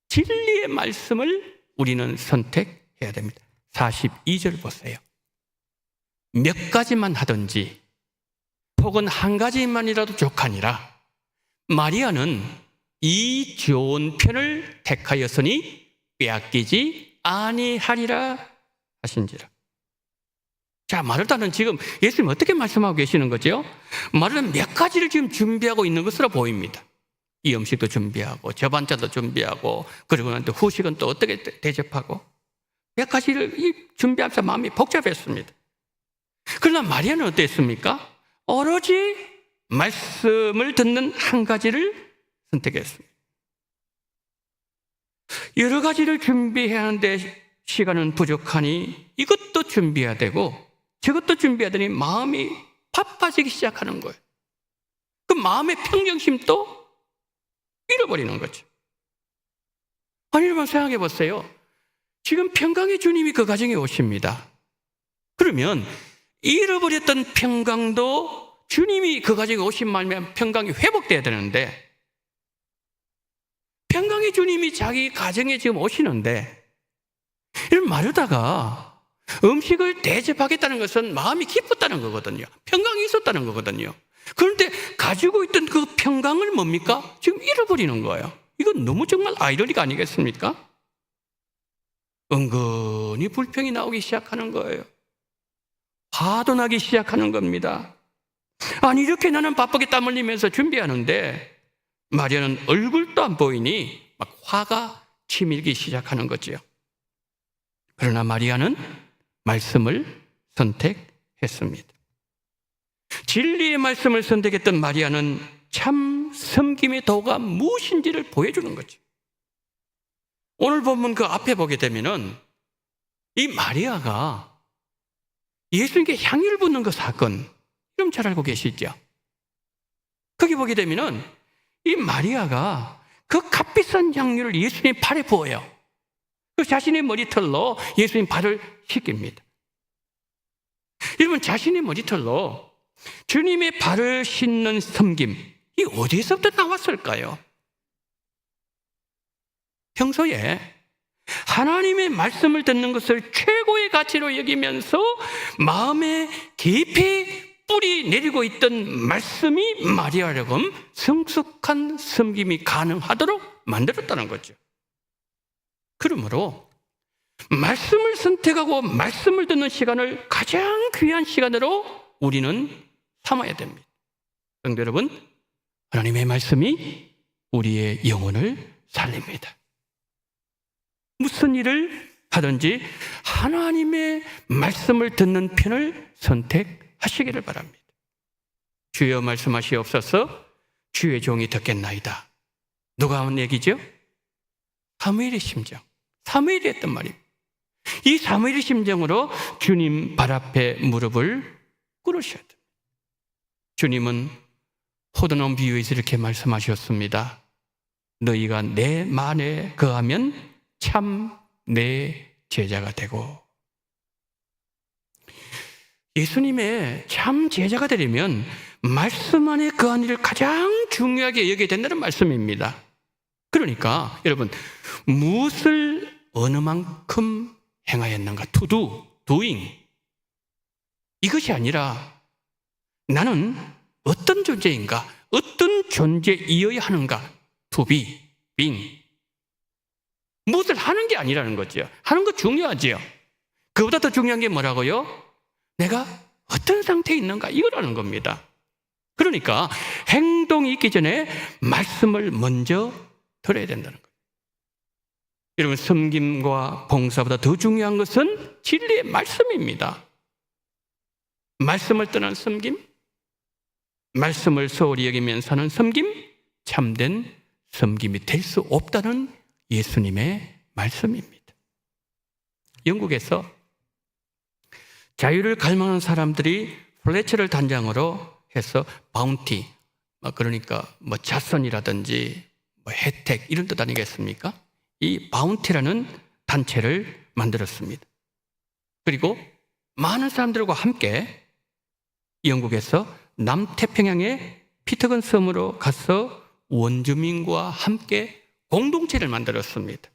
진리의 말씀을 우리는 선택해야 됩니다. 42절 보세요. 몇 가지만 하든지 혹은 한 가지만이라도 족하니라 마리아는 이 좋은 편을 택하였으니 빼앗기지 아니하리라 하신지라. 자, 마르다는 지금 예수님 어떻게 말씀하고 계시는 거죠? 마르다는 몇 가지를 지금 준비하고 있는 것으로 보입니다. 이 음식도 준비하고 저 반찬도 준비하고 그리고 난 또 후식은 또 어떻게 대접하고 몇 가지를 준비하면서 마음이 복잡했습니다. 그러나 마리아는 어땠습니까? 오로지 말씀을 듣는 한 가지를 선택했습니다. 여러 가지를 준비해야 하는데 시간은 부족하니 이것도 준비해야 되고 저것도 준비하더니 마음이 바빠지기 시작하는 거예요. 그 마음의 평정심도 잃어버리는 거죠. 아니, 여러분 생각해 보세요. 지금 평강의 주님이 그 가정에 오십니다. 그러면 잃어버렸던 평강도 주님이 그 가정에 오신 말면 평강이 회복돼야 되는데 평강의 주님이 자기 가정에 지금 오시는데 이런 마르다가 음식을 대접하겠다는 것은 마음이 기뻤다는 거거든요. 평강이 있었다는 거거든요. 그런데 가지고 있던 그 평강을 뭡니까? 지금 잃어버리는 거예요. 이건 너무 정말 아이러니가 아니겠습니까? 은근히 불평이 나오기 시작하는 거예요. 화도 나기 시작하는 겁니다. 아니, 이렇게 나는 바쁘게 땀 흘리면서 준비하는데 마리아는 얼굴도 안 보이니 막 화가 치밀기 시작하는 거죠. 그러나 마리아는 말씀을 선택했습니다. 진리의 말씀을 선택했던 마리아는 참 섬김의 도가 무엇인지를 보여주는 거죠. 오늘 본문 그 앞에 보게 되면은 이 마리아가 예수님께 향유를 붓는 그 사건, 좀 잘 알고 계시죠? 거기 보게 되면은 이 마리아가 그 값비싼 향유를 예수님 발에 부어요. 그 자신의 머리털로 예수님 발을 씻깁니다. 여러분, 자신의 머리털로 주님의 발을 씻는 섬김, 이 어디서부터 나왔을까요? 평소에 하나님의 말씀을 듣는 것을 최고의 가치로 여기면서 마음에 깊이 뿌리 내리고 있던 말씀이 마리아라금 성숙한 섬김이 가능하도록 만들었다는 거죠. 그러므로 말씀을 선택하고 말씀을 듣는 시간을 가장 귀한 시간으로 우리는 삼아야 됩니다. 성도 여러분, 하나님의 말씀이 우리의 영혼을 살립니다. 무슨 일을 하든지 하나님의 말씀을 듣는 편을 선택하시기를 바랍니다. 주여 말씀하시옵소서. 주의 종이 듣겠나이다. 누가 한 얘기죠? 사무엘의 심정. 사무엘이 했던 말입니다. 이 사무엘의 심정으로 주님 발 앞에 무릎을 꿇으셔야 됩니다. 주님은 포도나무 비유에서 이렇게 말씀하셨습니다. 너희가 내 말에 거하면 참 내 제자가 되고, 예수님의 참 제자가 되려면 말씀 안에 거하는 일을 가장 중요하게 여겨야 된다는 말씀입니다. 그러니까 여러분, 무엇을 어느 만큼 행하였는가, to do, doing, 이것이 아니라 나는 어떤 존재인가, 어떤 존재이어야 하는가, to be, being. 무엇을 하는 게 아니라는 거죠. 하는 거 중요하지요. 그보다 더 중요한 게 뭐라고요? 내가 어떤 상태에 있는가, 이거라는 겁니다. 그러니까 행동이 있기 전에 말씀을 먼저 들어야 된다는 거예요. 여러분, 섬김과 봉사보다 더 중요한 것은 진리의 말씀입니다. 말씀을 떠난 섬김, 말씀을 소홀히 여기면서 하는 섬김, 참된 섬김이 될 수 없다는 예수님의 말씀입니다. 영국에서 자유를 갈망하는 사람들이 플래처를 단장으로 해서 바운티, 그러니까 자선이라든지 혜택, 이런 뜻 아니겠습니까? 이 바운티라는 단체를 만들었습니다. 그리고 많은 사람들과 함께 영국에서 남태평양의 피터건 섬으로 가서 원주민과 함께 공동체를 만들었습니다.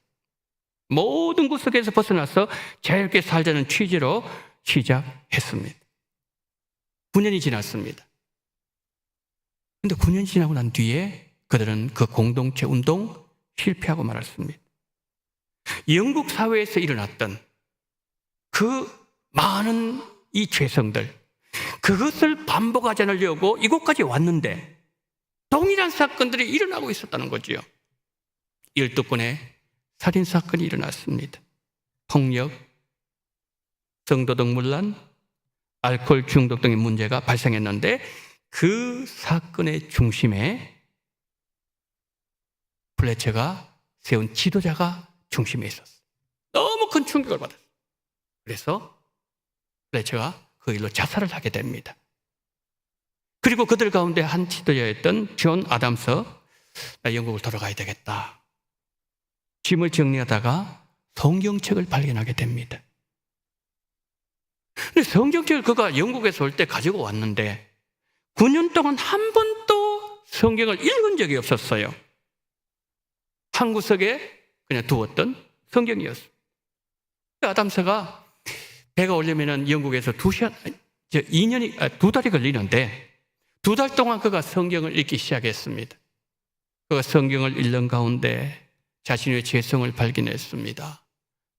모든 구석에서 벗어나서 자유롭게 살자는 취지로 시작했습니다. 9년이 지났습니다. 그런데 9년이 지나고 난 뒤에 그들은 그 공동체 운동 실패하고 말았습니다. 영국 사회에서 일어났던 그 많은 이 죄성들, 그것을 반복하지 않으려고 이곳까지 왔는데 동일한 사건들이 일어나고 있었다는 거지요. 12건의 살인사건이 일어났습니다. 폭력, 성도덕 문란, 알코올 중독 등의 문제가 발생했는데 그 사건의 중심에 플래처가 세운 지도자가 중심에 있었어요. 너무 큰 충격을 받았어요. 그래서 플래처가 그 일로 자살을 하게 됩니다. 그리고 그들 가운데 한 지도자였던 존 아담스, 나 영국을 돌아가야 되겠다. 짐을 정리하다가 성경책을 발견하게 됩니다. 근데 성경책을 그가 영국에서 올 때 가지고 왔는데 9년 동안 한 번도 성경을 읽은 적이 없었어요. 한 구석에 그냥 두었던 성경이었어요. 아담스가 배가 오려면 영국에서 2달이 걸리는데 2달 동안 그가 성경을 읽기 시작했습니다. 그가 성경을 읽는 가운데 자신의 죄성을 발견했습니다.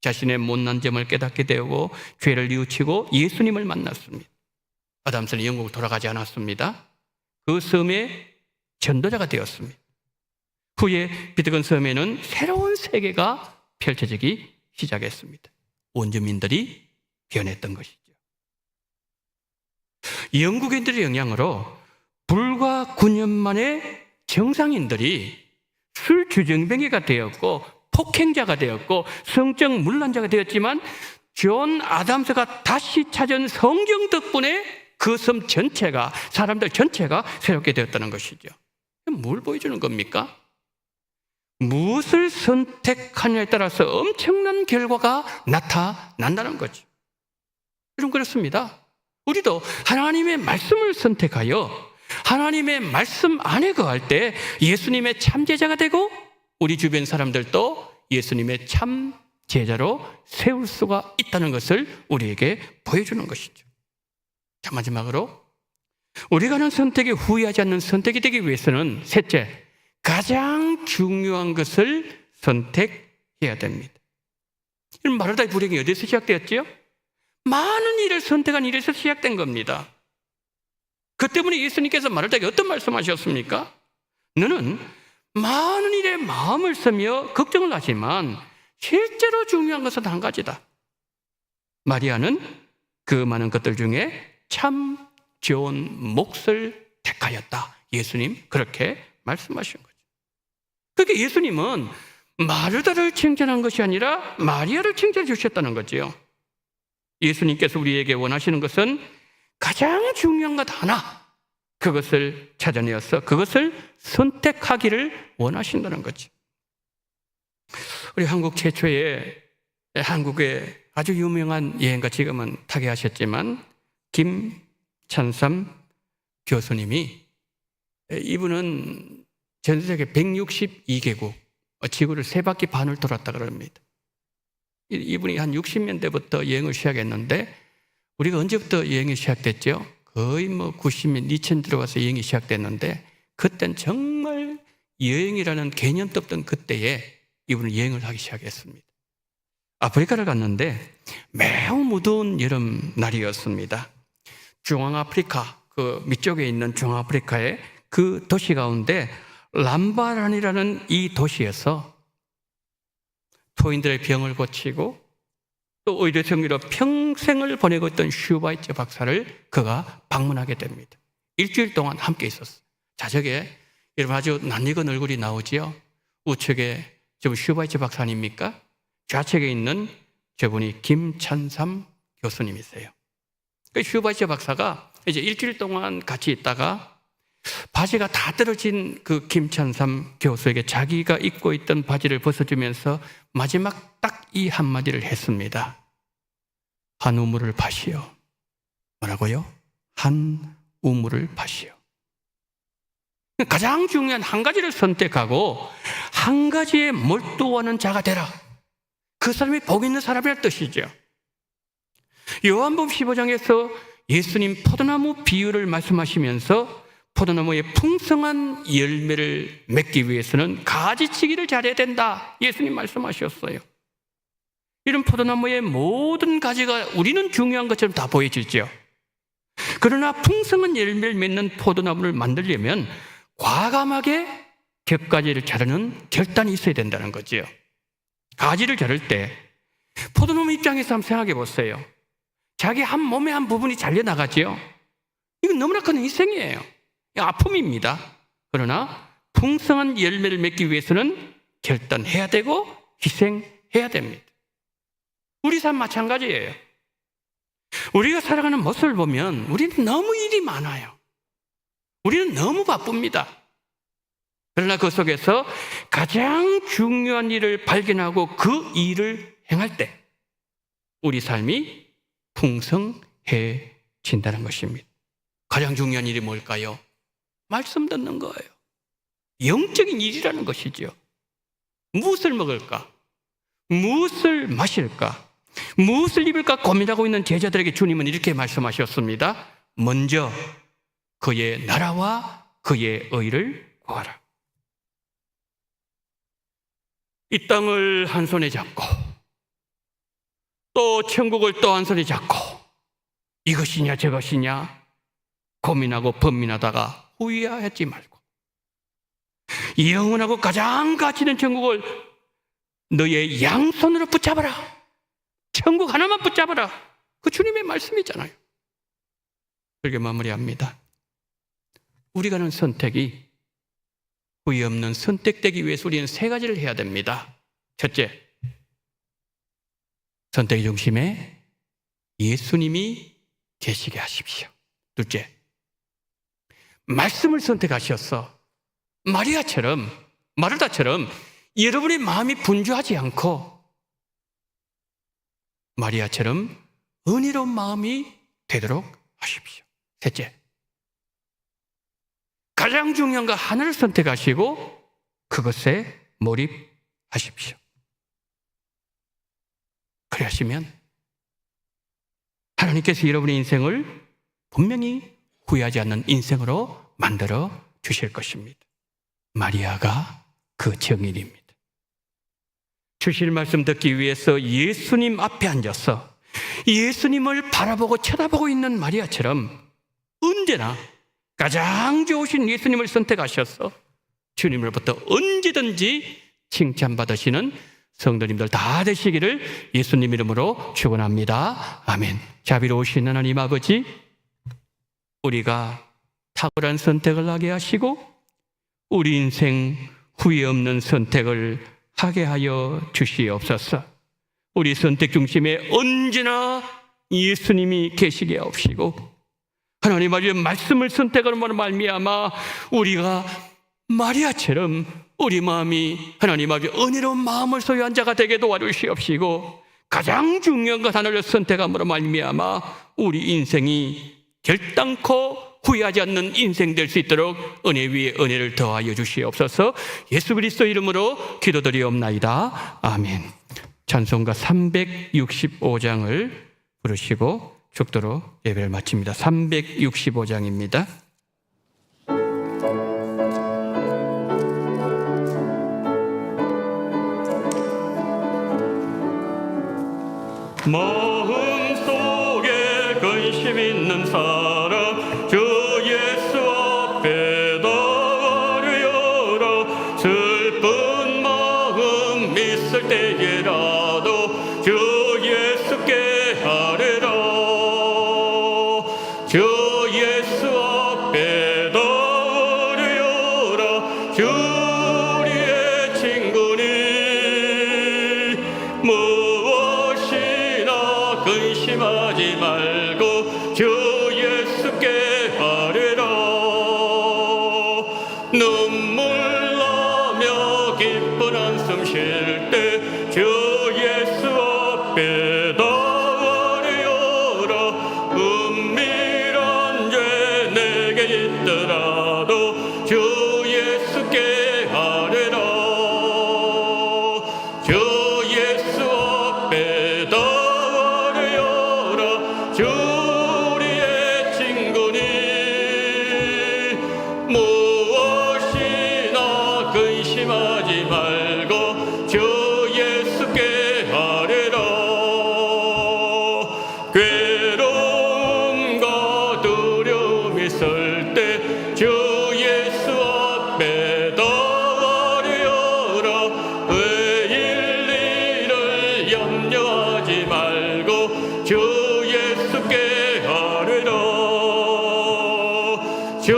자신의 못난 점을 깨닫게 되고 죄를 뉘우치고 예수님을 만났습니다. 아담스는 영국을 돌아가지 않았습니다. 그 섬의 전도자가 되었습니다. 후에 피터건 섬에는 새로운 세계가 펼쳐지기 시작했습니다. 원주민들이 변했던 것이죠. 영국인들의 영향으로 불과 9년 만에 정상인들이 술 주정뱅이가 되었고 폭행자가 되었고 성적 문란자가 되었지만 존 아담스가 다시 찾은 성경 덕분에 그 섬 전체가, 사람들 전체가 새롭게 되었다는 것이죠. 뭘 보여주는 겁니까? 무엇을 선택하느냐에 따라서 엄청난 결과가 나타난다는 거죠. 여러분, 그렇습니다. 우리도 하나님의 말씀을 선택하여 하나님의 말씀 안에 거할 때 예수님의 참제자가 되고 우리 주변 사람들도 예수님의 참 제자로 세울 수가 있다는 것을 우리에게 보여주는 것이죠. 자, 마지막으로 우리가 하는 선택에 후회하지 않는 선택이 되기 위해서는 셋째, 가장 중요한 것을 선택해야 됩니다. 마르다의 불행이 어디서 시작되었지요? 많은 일을 선택한 일에서 시작된 겁니다. 그 때문에 예수님께서 마르다에게 어떤 말씀하셨습니까? 너는 많은 일에 마음을 쓰며 걱정을 하지만 실제로 중요한 것은 한 가지다. 마리아는 그 많은 것들 중에 참 좋은 몫을 택하였다. 예수님 그렇게 말씀하신 거죠. 그러니까 예수님은 마르다를 칭찬한 것이 아니라 마리아를 칭찬해 주셨다는 거죠. 예수님께서 우리에게 원하시는 것은 가장 중요한 것 하나, 그것을 찾아내어서 그것을 선택하기를 원하신다는 거죠. 우리 한국 최초의 한국의 아주 유명한 여행가, 지금은 타계하셨지만 김찬삼 교수님이, 이분은 전 세계 162개국 지구를 3바퀴 반을 돌았다 그럽니다. 이분이 한 60년대부터 여행을 시작했는데 우리가 언제부터 여행이 시작됐죠? 거의 90년, 2000 들어가서 여행이 시작됐는데 그땐 정말 여행이라는 개념도 없던 그때에 이분은 여행을 하기 시작했습니다. 아프리카를 갔는데 매우 무더운 여름 날이었습니다. 중앙아프리카, 그 밑쪽에 있는 중앙아프리카의 그 도시 가운데 람바란이라는 이 도시에서 토인들의 병을 고치고 또 의료생으로 평생을 보내고 있던 슈바이처 박사를 그가 방문하게 됩니다. 일주일 동안 함께 있었어요. 자, 저게 여러분 아주 낯익은 얼굴이 나오지요. 우측에 저분 슈바이처 박사 아닙니까? 좌측에 있는 저분이 김찬삼 교수님이세요. 그 슈바이처 박사가 이제 일주일 동안 같이 있다가 바지가 다 떨어진 그 김찬삼 교수에게 자기가 입고 있던 바지를 벗어주면서 마지막 딱 이 한마디를 했습니다. 한 우물을 파시오. 뭐라고요? 한 우물을 파시오. 가장 중요한 한 가지를 선택하고 한 가지에 몰두하는 자가 되라. 그 사람이 복 있는 사람이라는 뜻이죠. 요한복음 15장에서 예수님 포도나무 비유를 말씀하시면서 포도나무의 풍성한 열매를 맺기 위해서는 가지치기를 잘해야 된다. 예수님 말씀하셨어요. 이런 포도나무의 모든 가지가 우리는 중요한 것처럼 다 보여지죠. 그러나 풍성한 열매를 맺는 포도나무를 만들려면 과감하게 겹가지를 자르는 결단이 있어야 된다는 거죠. 가지를 자를 때 포도나무 입장에서 한번 생각해 보세요. 자기 한 몸의 한 부분이 잘려나가죠. 이건 너무나 큰 희생이에요. 아픔입니다. 그러나 풍성한 열매를 맺기 위해서는 결단해야 되고 희생해야 됩니다. 우리 삶 마찬가지예요. 우리가 살아가는 모습을 보면 우리는 너무 일이 많아요. 우리는 너무 바쁩니다. 그러나 그 속에서 가장 중요한 일을 발견하고 그 일을 행할 때 우리 삶이 풍성해진다는 것입니다. 가장 중요한 일이 뭘까요? 말씀 듣는 거예요. 영적인 일이라는 것이죠. 무엇을 먹을까? 무엇을 마실까? 무엇을 입을까 고민하고 있는 제자들에게 주님은 이렇게 말씀하셨습니다. 먼저 그의 나라와 그의 의를 구하라. 이 땅을 한 손에 잡고 또 천국을 또 한 손에 잡고 이것이냐 저것이냐 고민하고 번민하다가 후회하지 말고 영원하고 가장 가치 있는 천국을 너의 양손으로 붙잡아라. 천국 하나만 붙잡아라. 그 주님의 말씀이잖아요. 그렇게 마무리합니다. 우리가 하는 선택이 후회 없는 선택되기 위해서 우리는 3가지를 해야 됩니다. 첫째, 선택의 중심에 예수님이 계시게 하십시오. 둘째, 말씀을 선택하셔서 마르다처럼 여러분의 마음이 분주하지 않고 마리아처럼 은혜로운 마음이 되도록 하십시오. 셋째, 가장 중요한 거 하나를 선택하시고 그것에 몰입하십시오. 그러시면 하나님께서 여러분의 인생을 분명히 후회하지 않는 인생으로 만들어 주실 것입니다. 마리아가 그 증인입니다. 주실 말씀 듣기 위해서 예수님 앞에 앉아서 예수님을 바라보고 쳐다보고 있는 마리아처럼 언제나 가장 좋으신 예수님을 선택하셔서 주님으로부터 언제든지 칭찬받으시는 성도님들 다 되시기를 예수님 이름으로 축원합니다. 아멘. 자비로우신 하나님 아버지, 우리가 탁월한 선택을 하게 하시고 우리 인생 후회 없는 선택을 하게 하여 주시옵소서. 우리 선택 중심에 언제나 예수님이 계시게 하옵시고 하나님 아버지의 말씀을 선택함으로 말미암아 우리가 마리아처럼 우리 마음이 하나님 아버지 은혜로운 마음을 소유한 자가 되게 도와주시옵시고 가장 중요한 것 하나를 선택함으로 말미암아 우리 인생이 결단코 후회하지 않는 인생 될 수 있도록 은혜 위에 은혜를 더하여 주시옵소서. 예수 그리스도 이름으로 기도드리옵나이다. 아멘. 찬송가 365장을 부르시고 축도로 예배를 마칩니다. 365장입니다. 마음속에 근심 있는 사람 주 예수 앞에 나아가려라. 슬픈 마음 있을 때에라도 주 예수께 하래라. 주 예수 앞에 나아가려라. 주 우리의 친구니 근심하지 말고 주 예수께 하래라. 눈물 나며 기쁜 한숨 쉴 때 주 예수 앞에 나아가려라. 은밀한 죄 내게 있더라도 주 예수께 하래라. 주 예수 앞에 주 우리의 친구니 무엇이나 근심하지 말고 주 예수께 하래라. 괴로움과 두려움 있을 때 주 예수 앞에 나아가려라. 외일 일을 염려하지 말고 주 예수께 하래라. 주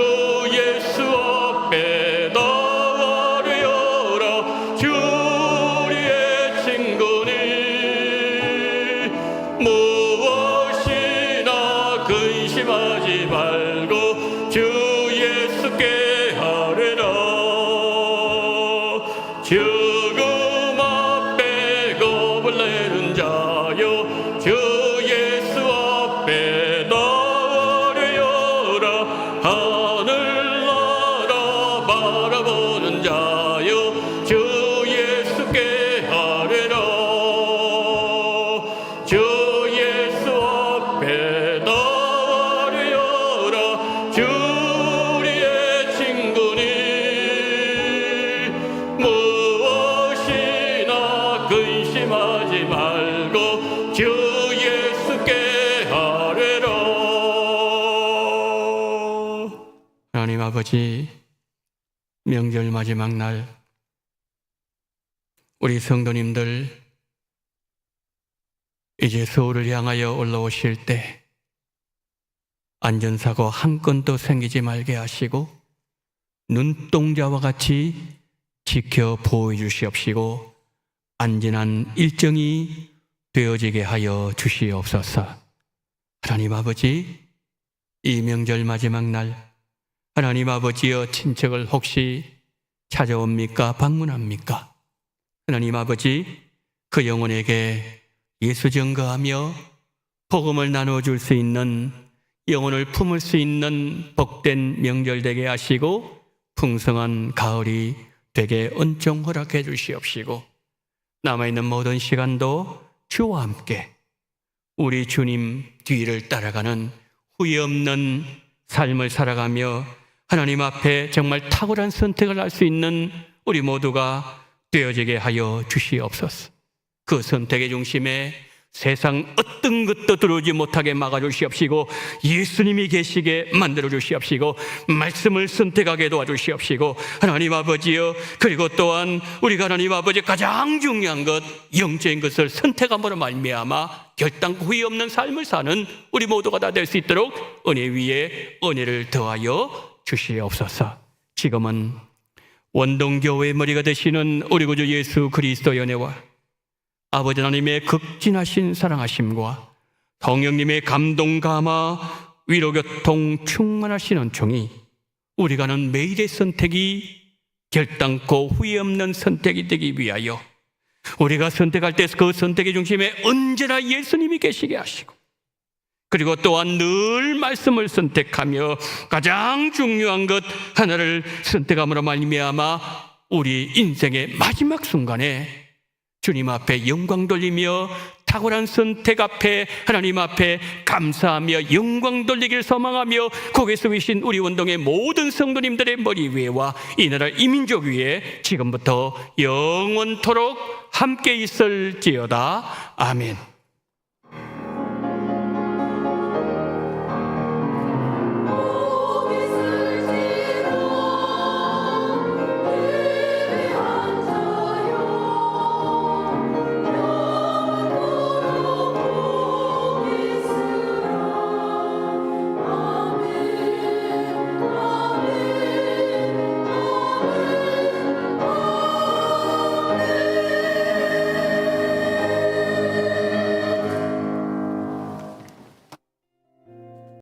예수 앞에 나아가려라. 주 우리의 친구니 무엇이나 근심하지 말고 주 예수께 하래라. 죽음 앞에 겁을 내는 자여 주 예수 앞에 나아가려라. 하늘나라 바라보는 자여 주 예수께 하래라. 주 예수 앞에 나아가려라. 주 우리의 친구니 무엇이나 근심하지 말고 주 예수께 하래라. 하나님 아버지, 명절 마지막 날 우리 성도님들 이제 서울을 향하여 올라오실 때 안전사고 한 건도 생기지 말게 하시고 눈동자와 같이 지켜 보호해 주시옵시고 안전한 일정이 되어지게 하여 주시옵소서. 하나님 아버지, 이 명절 마지막 날 하나님 아버지여 친척을 혹시 찾아옵니까? 방문합니까? 하나님 아버지, 그 영혼에게 예수 증거하며 복음을 나눠줄 수 있는, 영혼을 품을 수 있는 복된 명절 되게 하시고 풍성한 가을이 되게 은총 허락해 주시옵시고 남아있는 모든 시간도 주와 함께 우리 주님 뒤를 따라가는 후회 없는 삶을 살아가며 하나님 앞에 정말 탁월한 선택을 할 수 있는 우리 모두가 되어지게 하여 주시옵소서. 그 선택의 중심에 세상 어떤 것도 들어오지 못하게 막아주시옵시고 예수님이 계시게 만들어주시옵시고 말씀을 선택하게 도와주시옵시고 하나님 아버지여, 그리고 또한 우리가 하나님 아버지 가장 중요한 것, 영적인 것을 선택함으로 말미암아 결단코 후회 없는 삶을 사는 우리 모두가 다 될 수 있도록 은혜 위에 은혜를 더하여 주시옵소서. 지금은 원동교회의 머리가 되시는 우리 구주 예수 그리스도의 은혜와 아버지 하나님의 극진하신 사랑하심과 성령님의 감동 감화 위로교통 충만하신 은총이 우리가 하는 매일의 선택이 결단코 후회 없는 선택이 되기 위하여 우리가 선택할 때 그 선택의 중심에 언제나 예수님이 계시게 하시고, 그리고 또한 늘 말씀을 선택하며 가장 중요한 것 하나를 선택함으로 말미암아 우리 인생의 마지막 순간에 주님 앞에 영광 돌리며 탁월한 선택 앞에 하나님 앞에 감사하며 영광 돌리기를 소망하며 거기서 계신 우리 원동의 모든 성도님들의 머리 위에와 이 나라 이민족 위에 지금부터 영원토록 함께 있을지어다. 아멘.